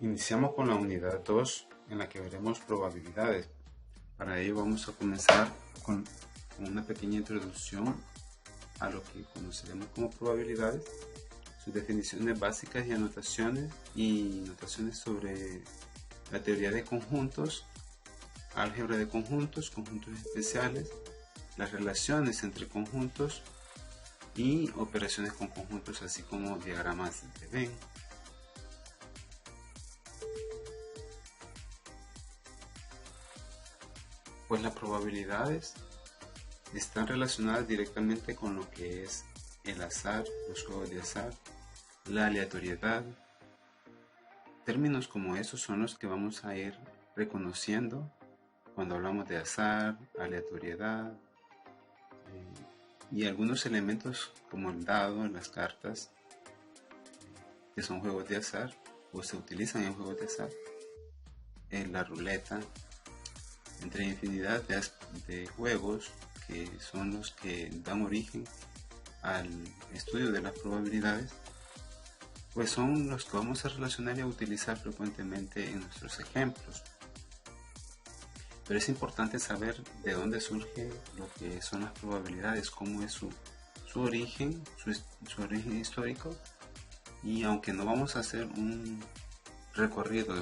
Iniciamos con la unidad 2 en la que veremos probabilidades. Para ello vamos a comenzar con una pequeña introducción a lo que conoceremos como probabilidades, sus definiciones básicas y notaciones sobre la teoría de conjuntos, álgebra de conjuntos, conjuntos especiales, las relaciones entre conjuntos y operaciones con conjuntos, así como diagramas de Venn. Pues las probabilidades están relacionadas directamente con lo que es el azar, los juegos de azar, la aleatoriedad. Términos como esos son los que vamos a ir reconociendo cuando hablamos de azar, aleatoriedad y algunos elementos como el dado, las cartas, que son juegos de azar o se utilizan en juegos de azar, la ruleta, entre infinidad de juegos que son los que dan origen al estudio de las probabilidades, pues son los que vamos a relacionar y a utilizar frecuentemente en nuestros ejemplos. Pero es importante saber de dónde surge lo que son las probabilidades, cómo es su origen, su origen histórico, y aunque no vamos a hacer un recorrido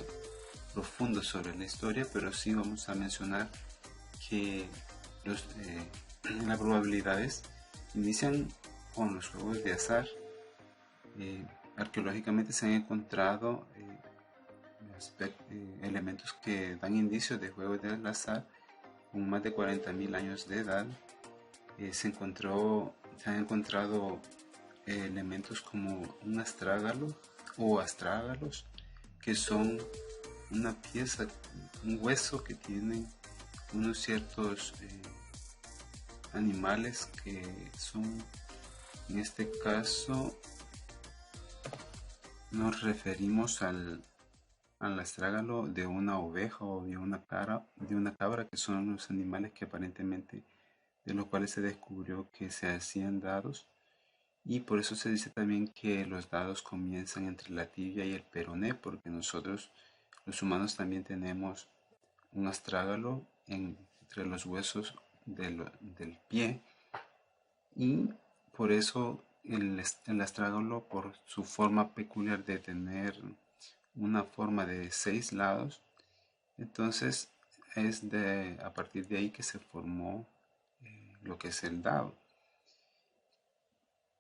profundo sobre la historia, pero sí vamos a mencionar que las probabilidades inician con los juegos de azar. Arqueológicamente se han encontrado elementos que dan indicios de juegos de azar con más de 40.000 años de edad. Se han encontrado elementos como un astrágalo o astrágalos, que son una pieza, un hueso que tiene unos ciertos animales que son, en este caso nos referimos al astrágalo de una oveja o de una cabra, que son los animales que aparentemente de los cuales se descubrió que se hacían dados, y por eso se dice también que los dados comienzan entre la tibia y el peroné, porque nosotros los humanos también tenemos un astrágalo entre los huesos del pie, y por eso el astrágalo, por su forma peculiar de tener una forma de 6 lados, entonces es a partir de ahí que se formó lo que es el dado.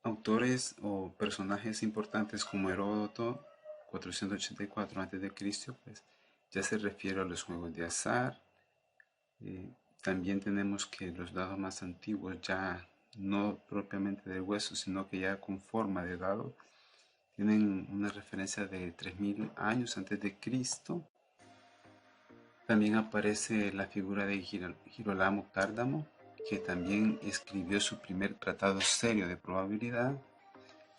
Autores o personajes importantes como Heródoto, 484 a.C., pues ya se refiere a los juegos de azar. También tenemos que los dados más antiguos, ya no propiamente de hueso, sino que ya con forma de dado, tienen una referencia de 3000 años antes de Cristo. También aparece la figura de Girolamo Cárdamo, que también escribió su primer tratado serio de probabilidad.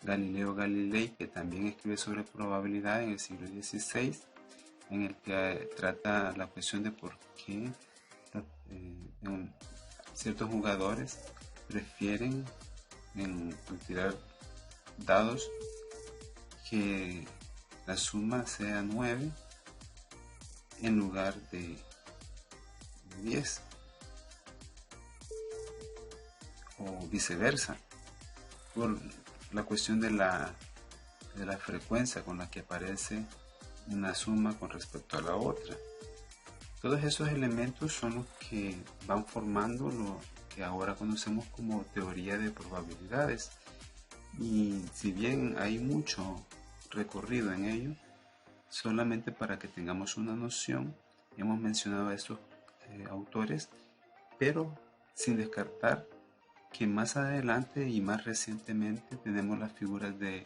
Galileo Galilei, que también escribe sobre probabilidad en el siglo XVI, en el que trata la cuestión de por qué ciertos jugadores prefieren en tirar dados que la suma sea 9 en lugar de 10, o viceversa, por la cuestión de la frecuencia con la que aparece una suma con respecto a la otra. Todos esos elementos son los que van formando lo que ahora conocemos como teoría de probabilidades, y si bien hay mucho recorrido en ello, solamente para que tengamos una noción, hemos mencionado a estos autores, pero sin descartar que más adelante y más recientemente tenemos las figuras de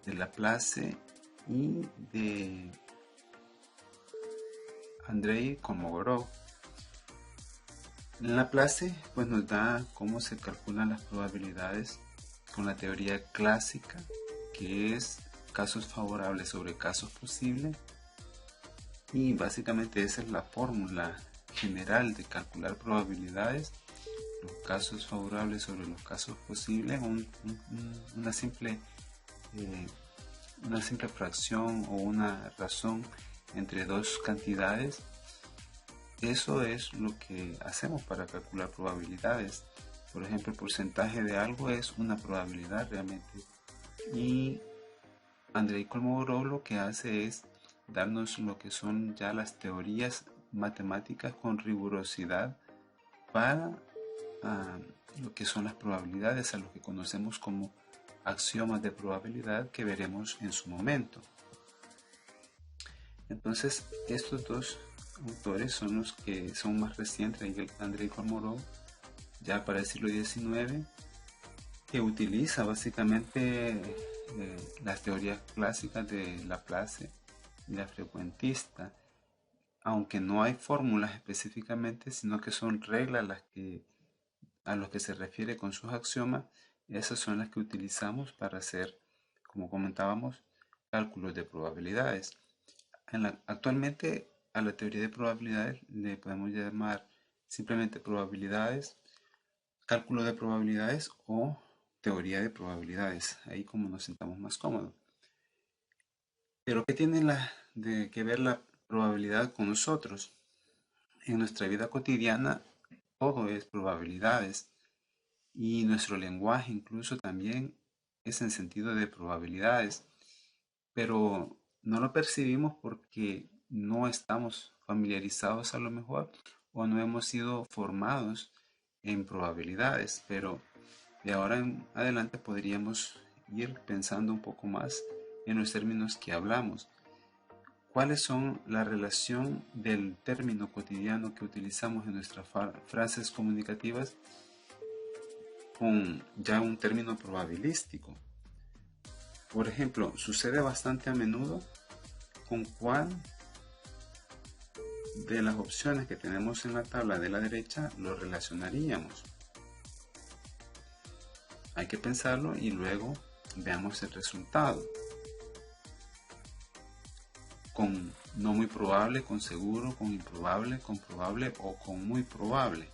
Laplace y de Andrei Kolmogorov. Laplace pues nos da cómo se calculan las probabilidades con la teoría clásica, que es casos favorables sobre casos posibles, y básicamente esa es la fórmula general de calcular probabilidades: los casos favorables sobre los casos posibles, una simple una simple fracción o una razón entre dos cantidades, eso es lo que hacemos para calcular probabilidades. Por ejemplo, el porcentaje de algo es una probabilidad realmente. Y Andrei Kolmogorov lo que hace es darnos lo que son ya las teorías matemáticas con rigurosidad para lo que son las probabilidades, a lo que conocemos como axiomas de probabilidad, que veremos en su momento. Entonces, estos dos autores son los que son más recientes, Andrei Kolmogorov, ya para el siglo XIX, que utiliza básicamente las teorías clásicas de Laplace y la frecuentista, aunque no hay fórmulas específicamente, sino que son reglas a las que se refiere con sus axiomas. Esas son las que utilizamos para hacer, como comentábamos, cálculos de probabilidades. Actualmente a la teoría de probabilidades le podemos llamar simplemente probabilidades, cálculo de probabilidades o teoría de probabilidades, ahí como nos sintamos más cómodos. Pero ¿qué tiene que ver la probabilidad con nosotros? En nuestra vida cotidiana todo es probabilidades, y nuestro lenguaje incluso también es en sentido de probabilidades, pero no lo percibimos porque no estamos familiarizados a lo mejor, o no hemos sido formados en probabilidades. Pero de ahora en adelante podríamos ir pensando un poco más en los términos que hablamos. ¿Cuáles son la relación del término cotidiano que utilizamos en nuestras frases comunicativas con ya un término probabilístico? Por ejemplo, sucede bastante a menudo. ¿Con cuál de las opciones que tenemos en la tabla de la derecha lo relacionaríamos? Hay que pensarlo y luego veamos el resultado. Con no muy probable, con seguro, con improbable, con probable o con muy probable.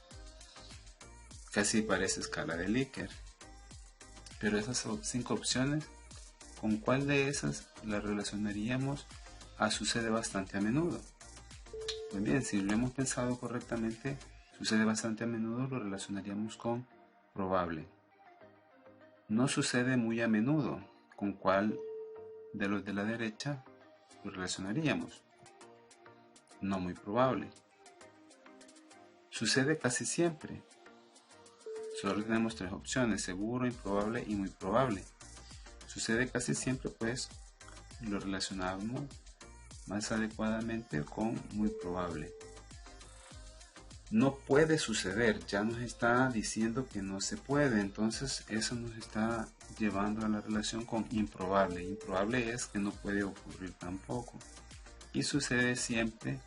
Casi parece escala de Likert. Pero esas 5 opciones, ¿con cuál de esas la relacionaríamos a sucede bastante a menudo? Pues bien, si lo hemos pensado correctamente, sucede bastante a menudo lo relacionaríamos con probable. No sucede muy a menudo, ¿con cuál de los de la derecha lo relacionaríamos? No muy probable. Sucede casi siempre. Solo tenemos 3 opciones: seguro, improbable y muy probable. Sucede casi siempre, pues lo relacionamos más adecuadamente con muy probable. No puede suceder, ya nos está diciendo que no se puede, entonces eso nos está llevando a la relación con improbable. Improbable es que no puede ocurrir tampoco. Y sucede siempre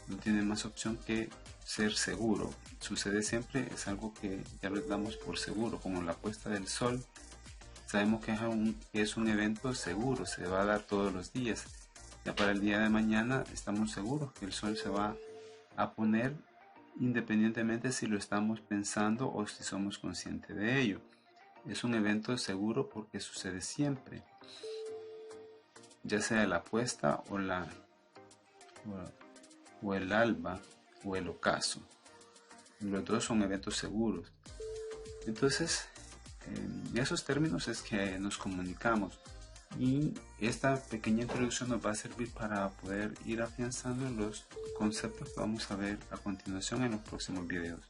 no tiene más opción que ser seguro. Sucede siempre es algo que ya lo damos por seguro, como la puesta del sol. Sabemos que es un evento seguro, se va a dar todos los días. Ya para el día de mañana estamos seguros que el sol se va a poner, independientemente si lo estamos pensando o si somos conscientes de ello. Es un evento seguro porque sucede siempre, ya sea la puesta o el alba o el ocaso. Los dos son eventos seguros. Entonces, en esos términos es que nos comunicamos, y esta pequeña introducción nos va a servir para poder ir afianzando los conceptos que vamos a ver a continuación en los próximos videos.